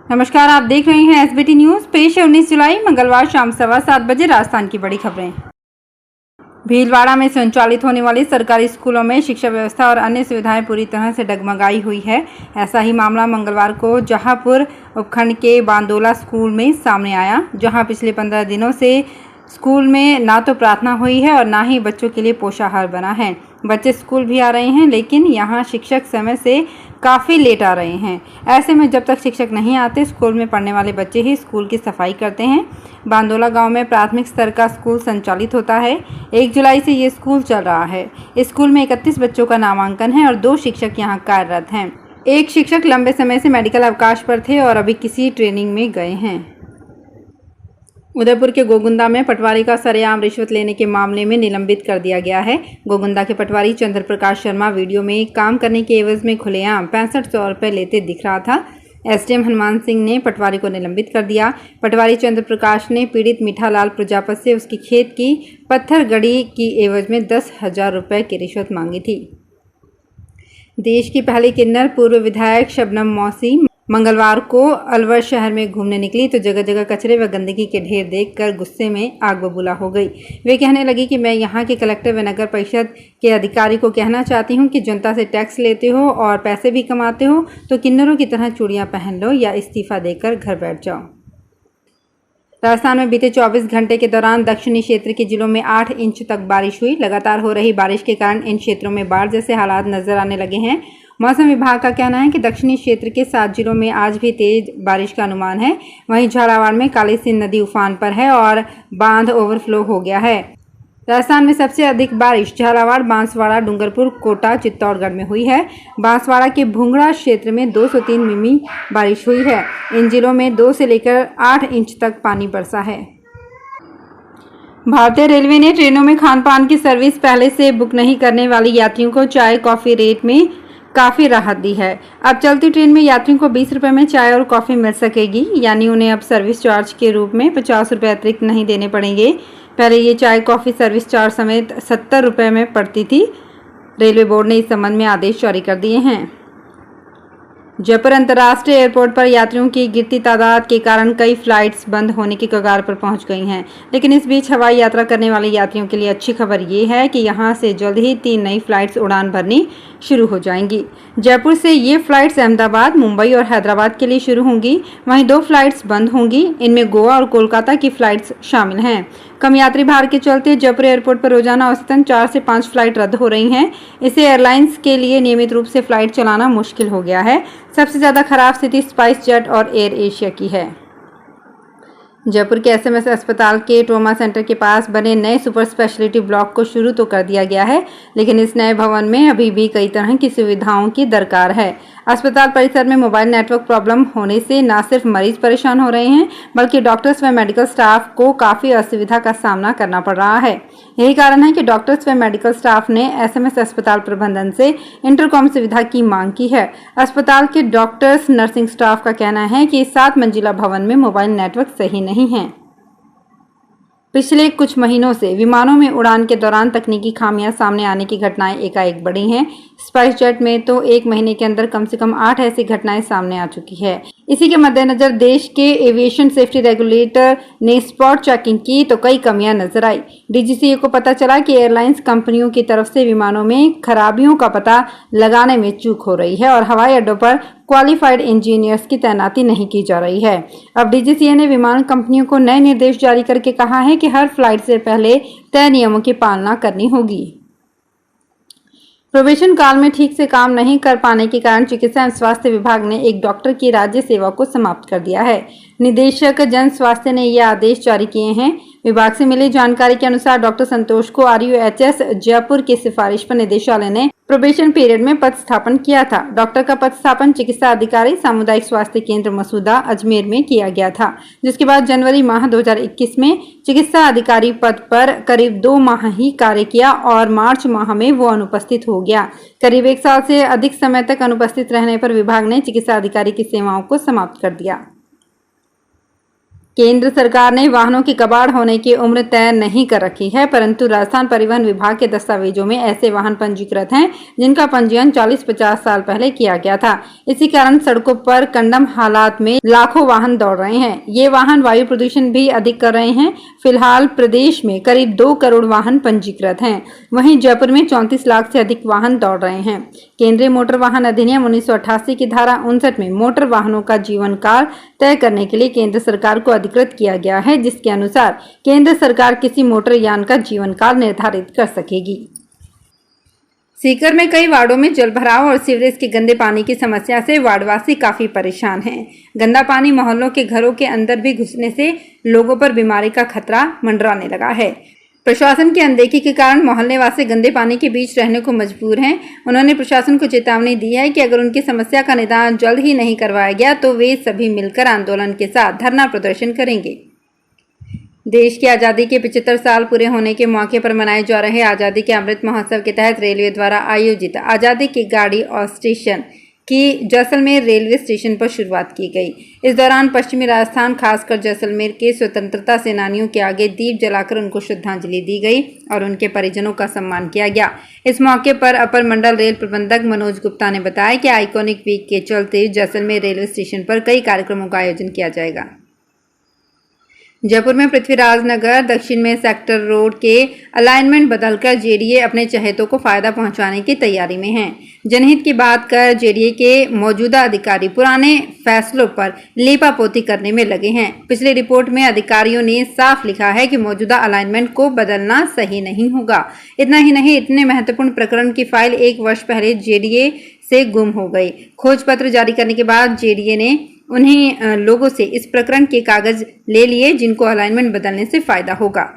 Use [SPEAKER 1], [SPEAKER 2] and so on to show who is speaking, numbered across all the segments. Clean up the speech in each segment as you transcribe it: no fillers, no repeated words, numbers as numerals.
[SPEAKER 1] नमस्कार, आप देख रहे हैं एसबीटी न्यूज। पेश है 19 जुलाई मंगलवार शाम 7:15 बजे राजस्थान की बड़ी खबरें। भीलवाड़ा में संचालित होने वाली सरकारी स्कूलों में शिक्षा व्यवस्था और अन्य सुविधाएं पूरी तरह से डगमगाई हुई है। ऐसा ही मामला मंगलवार को जहापुर उपखंड के बांदोला स्कूल में सामने आया, जहां पिछले 15 दिनों से स्कूल में ना तो प्रार्थना हुई है और ना ही बच्चों के लिए पोषाहार बना है। बच्चे स्कूल भी आ रहे हैं, लेकिन यहाँ शिक्षक समय से काफ़ी लेट आ रहे हैं। ऐसे में जब तक शिक्षक नहीं आते, स्कूल में पढ़ने वाले बच्चे ही स्कूल की सफाई करते हैं। बांदोला गांव में प्राथमिक स्तर का स्कूल संचालित होता है। 1 जुलाई से ये स्कूल चल रहा है। इस स्कूल में 31 बच्चों का नामांकन है और 2 शिक्षक यहाँ कार्यरत हैं। एक शिक्षक लंबे समय से मेडिकल अवकाश पर थे और अभी किसी ट्रेनिंग में गए हैं। उदयपुर के गोगुंदा में पटवारी का सरेआम रिश्वत लेने के मामले में निलंबित कर दिया गया है। गोगुंदा के पटवारी चंद्र प्रकाश शर्मा वीडियो में काम करने के एवज में खुलेआम 6500 रुपये लेते दिख रहा था। एसडीएम हनुमान सिंह ने पटवारी को निलंबित कर दिया। पटवारी चंद्र प्रकाश ने पीड़ित मीठालाल प्रजापत से उसकी खेत की पत्थर गड़ी की एवज में 10,000 रुपये की रिश्वत मांगी थी। देश की पहली किन्नर पूर्व विधायक शबनम मौसी मंगलवार को अलवर शहर में घूमने निकली तो जगह जगह कचरे व गंदगी के ढेर देखकर गुस्से में आग बबूला हो गई। वे कहने लगी कि मैं यहाँ के कलेक्टर व नगर परिषद के अधिकारी को कहना चाहती हूँ कि जनता से टैक्स लेते हो और पैसे भी कमाते हो तो किन्नरों की तरह चूड़ियाँ पहन लो या इस्तीफा देकर घर बैठ जाओ। राजस्थान में बीते 24 घंटे के दौरान दक्षिणी क्षेत्र के जिलों में 8 इंच तक बारिश हुई। लगातार हो रही बारिश के कारण इन क्षेत्रों में बाढ़ जैसे हालात नजर आने लगे हैं। मौसम विभाग का कहना है कि दक्षिणी क्षेत्र के 7 जिलों में आज भी तेज बारिश का अनुमान है। वहीं झालावाड़ में काली सिंध नदी उफान पर है और बांध ओवरफ्लो हो गया है। राजस्थान में सबसे अधिक बारिश झालावाड़, बांसवाड़ा, डूंगरपुर, कोटा, चित्तौड़गढ़ में हुई है। बांसवाड़ा के भुंगड़ा क्षेत्र में 203 मिमी बारिश हुई है। इन जिलों में 2 से लेकर 8 इंच तक पानी बरसा है। भारतीय रेलवे ने ट्रेनों में खान-पान की सर्विस पहले से बुक नहीं करने वाले यात्रियों को चाय कॉफ़ी रेट में काफ़ी राहत दी है। अब चलती ट्रेन में यात्रियों को 20 रुपये में चाय और कॉफ़ी मिल सकेगी, यानी उन्हें अब सर्विस चार्ज के रूप में 50 रुपये अतिरिक्त नहीं देने पड़ेंगे। पहले ये चाय कॉफ़ी सर्विस चार्ज समेत 70 रुपये में पड़ती थी। रेलवे बोर्ड ने इस संबंध में आदेश जारी कर दिए हैं। जयपुर अंतर्राष्ट्रीय एयरपोर्ट पर यात्रियों की गिरती तादाद के कारण कई फ्लाइट्स बंद होने की कगार पर पहुंच गई हैं। लेकिन इस बीच हवाई यात्रा करने वाले यात्रियों के लिए अच्छी खबर ये है कि यहां से जल्द ही 3 नई फ्लाइट्स उड़ान भरनी शुरू हो जाएंगी। जयपुर से ये फ्लाइट्स अहमदाबाद, मुंबई और हैदराबाद के लिए शुरू होंगी। वहीं 2 फ्लाइट्स बंद होंगी। इनमें गोवा और कोलकाता की फ्लाइट्स शामिल हैं। कम यात्री भार के चलते जयपुर एयरपोर्ट पर रोजाना औसतन 4 से 5 फ्लाइट रद्द हो रही हैं। इससे एयरलाइंस के लिए नियमित रूप से फ्लाइट चलाना मुश्किल हो गया है। सबसे ज़्यादा खराब स्थिति स्पाइस जेट और एयर एशिया की है। जयपुर के एसएमएस अस्पताल के ट्रॉमा सेंटर के पास बने नए सुपर स्पेशलिटी ब्लॉक को शुरू तो कर दिया गया है, लेकिन इस नए भवन में अभी भी कई तरह की सुविधाओं की दरकार है। अस्पताल परिसर में मोबाइल नेटवर्क प्रॉब्लम होने से न सिर्फ मरीज परेशान हो रहे हैं, बल्कि डॉक्टर्स व मेडिकल स्टाफ को काफ़ी असुविधा का सामना करना पड़ रहा है। यही कारण है कि डॉक्टर्स व मेडिकल स्टाफ ने एसएमएस अस्पताल प्रबंधन से इंटरकॉम सुविधा की मांग की है। अस्पताल के डॉक्टर्स, नर्सिंग स्टाफ का कहना है कि 7 मंजिला भवन में मोबाइल नेटवर्क सही नहीं है। पिछले कुछ महीनों से विमानों में उड़ान के दौरान तकनीकी खामियां सामने आने की घटनाएं एकाएक बढ़ी हैं। स्पाइस जेट में तो 1 महीने के अंदर कम से कम 8 ऐसी घटनाएं सामने आ चुकी है। इसी के मद्देनजर देश के एविएशन सेफ्टी रेगुलेटर ने स्पॉट चेकिंग की तो कई कमियां नजर आई। डीजीसीए को पता चला कि एयरलाइंस कंपनियों की तरफ से विमानों में खराबियों का पता लगाने में चूक हो रही है और हवाई अड्डों पर क्वालिफाइड इंजीनियर्स की तैनाती नहीं की जा रही है। अब डीजीसीए ने विमान कंपनियों को नए निर्देश जारी करके कहा है कि हर फ्लाइट से पहले तय नियमों की पालना करनी होगी। प्रोबेशन काल में ठीक से काम नहीं कर पाने के कारण चिकित्सा एवं स्वास्थ्य विभाग ने एक डॉक्टर की राज्य सेवा को समाप्त कर दिया है। निदेशक जन स्वास्थ्य ने ये आदेश जारी किए हैं। विभाग से मिली जानकारी के अनुसार डॉक्टर संतोष को RUHS जयपुर की सिफारिश पर निदेशालय ने प्रोबेशन पीरियड में पदस्थापन किया था। डॉक्टर का पदस्थापन चिकित्सा अधिकारी सामुदायिक स्वास्थ्य केंद्र मसूदा अजमेर में किया गया था, जिसके बाद जनवरी माह 2021 में चिकित्सा अधिकारी पद पर करीब 2 माह ही कार्य किया और मार्च माह में वो अनुपस्थित हो गया। करीब 1 साल से अधिक समय तक अनुपस्थित रहने पर विभाग ने चिकित्सा अधिकारी की सेवाओं को समाप्त कर दिया। केंद्र सरकार ने वाहनों की कबाड़ होने की उम्र तय नहीं कर रखी है, परंतु राजस्थान परिवहन विभाग के दस्तावेजों में ऐसे वाहन पंजीकृत हैं जिनका पंजीयन 40-50 साल पहले किया गया था। इसी कारण सड़कों पर कंडम हालात में लाखों वाहन दौड़ रहे हैं। ये वाहन वायु प्रदूषण भी अधिक कर रहे हैं। फिलहाल प्रदेश में करीब 2 करोड़ वाहन पंजीकृत हैं। वहीं जयपुर में 34 लाख से अधिक वाहन दौड़ रहे हैं। केंद्रीय मोटर वाहन अधिनियम 1988 की धारा 59 में मोटर वाहनों का जीवन काल तय करने के लिए केंद्र सरकार को अधिकृत किया गया है, जिसके अनुसार केंद्र सरकार किसी मोटर यान का जीवन काल निर्धारित कर सकेगी। सीकर में कई वार्डों में जलभराव और सीवरेज के गंदे पानी की समस्या से वार्डवासी काफी परेशान हैं। गंदा पानी मोहल्लों के घरों के अंदर भी घुसने से लोगों पर बीमारी का खतरा मंडराने लगा है। प्रशासन की अनदेखी के कारण मोहल्ले वासी गंदे पानी के बीच रहने को मजबूर हैं। उन्होंने प्रशासन को चेतावनी दी है कि अगर उनकी समस्या का निदान जल्द ही नहीं करवाया गया तो वे सभी मिलकर आंदोलन के साथ धरना प्रदर्शन करेंगे। देश की आज़ादी के 75 साल पूरे होने के मौके पर मनाए जा रहे आज़ादी के अमृत महोत्सव के तहत रेलवे द्वारा आयोजित आज़ादी की गाड़ी और स्टेशन की जैसलमेर रेलवे स्टेशन पर शुरुआत की गई। इस दौरान पश्चिमी राजस्थान खासकर जैसलमेर के स्वतंत्रता सेनानियों के आगे दीप जलाकर उनको श्रद्धांजलि दी गई और उनके परिजनों का सम्मान किया गया। इस मौके पर अपर मंडल रेल प्रबंधक मनोज गुप्ता ने बताया कि आइकॉनिक वीक के चलते जैसलमेर रेलवे स्टेशन पर कई कार्यक्रमों का आयोजन किया जाएगा। जयपुर में पृथ्वीराज नगर दक्षिण में सेक्टर रोड के अलाइनमेंट बदलकर जेडीए अपने चहेतों को फायदा पहुंचाने की तैयारी में है। जनहित की बात कर जेडीए के मौजूदा अधिकारी पुराने फैसलों पर लीपापोती करने में लगे हैं। पिछली रिपोर्ट में अधिकारियों ने साफ लिखा है कि मौजूदा अलाइनमेंट को बदलना सही नहीं होगा। इतना ही नहीं, इतने महत्वपूर्ण प्रकरण की फाइल 1 वर्ष पहले जेडीए से गुम हो गई। खोज पत्र जारी करने के बाद जेडीए ने उन्हीं लोगों से इस प्रकरण के कागज ले लिए जिनको अलाइनमेंट बदलने से फायदा होगा।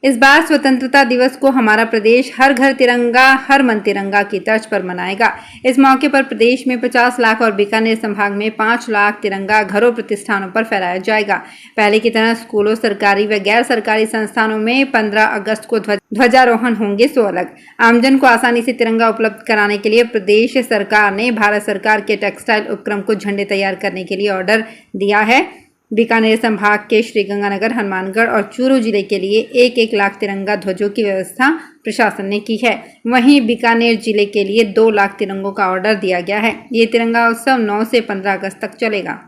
[SPEAKER 1] इस बार स्वतंत्रता दिवस को हमारा प्रदेश हर घर तिरंगा हर मन तिरंगा की तर्ज पर मनाएगा। इस मौके पर प्रदेश में 50 लाख और बीकानेर संभाग में 5 लाख तिरंगा घरों प्रतिष्ठानों पर फहराया जाएगा। पहले की तरह स्कूलों, सरकारी व गैर सरकारी संस्थानों में 15 अगस्त को ध्वजारोहण होंगे। सो अलग आमजन को आसानी से तिरंगा उपलब्ध कराने के लिए प्रदेश सरकार ने भारत सरकार के टेक्सटाइल उपक्रम को झंडे तैयार करने के लिए ऑर्डर दिया है। बीकानेर संभाग के श्रीगंगानगर, हनुमानगढ़ और चूरू जिले के लिए 1-1 लाख तिरंगा ध्वजों की व्यवस्था प्रशासन ने की है। वहीं बीकानेर जिले के लिए 2 लाख तिरंगों का ऑर्डर दिया गया है। ये तिरंगा उत्सव 9 से 15 अगस्त तक चलेगा।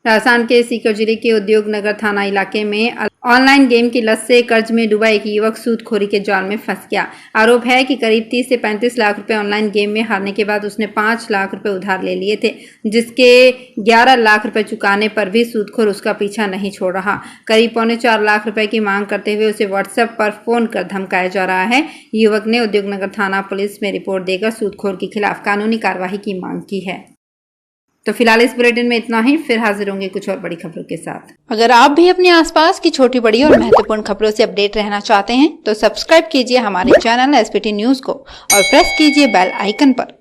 [SPEAKER 1] राजस्थान के सीकर जिले के उद्योग नगर थाना इलाके में ऑनलाइन गेम की लत से कर्ज में डूबा एक युवक सूदखोरी के जाल में फंस गया। आरोप है कि करीब 30 से 35 लाख रुपए ऑनलाइन गेम में हारने के बाद उसने 5 लाख रुपए उधार ले लिए थे, जिसके 11 लाख रुपए चुकाने पर भी सूदखोर उसका पीछा नहीं छोड़ रहा। करीब 3.25 लाख रुपए की मांग करते हुए उसे व्हाट्सएप पर फोन कर धमकाया जा रहा है। युवक ने उद्योगनगर थाना पुलिस में रिपोर्ट देकर सूदखोर के खिलाफ कानूनी कार्रवाई की मांग की है। तो फिलहाल इस बुलेटिन में इतना ही, फिर हाजिर होंगे कुछ और बड़ी खबरों के साथ।
[SPEAKER 2] अगर आप भी अपने आसपास की छोटी बड़ी और महत्वपूर्ण खबरों से अपडेट रहना चाहते हैं तो सब्सक्राइब कीजिए हमारे चैनल एसपीटी न्यूज को और प्रेस कीजिए बेल आइकन पर।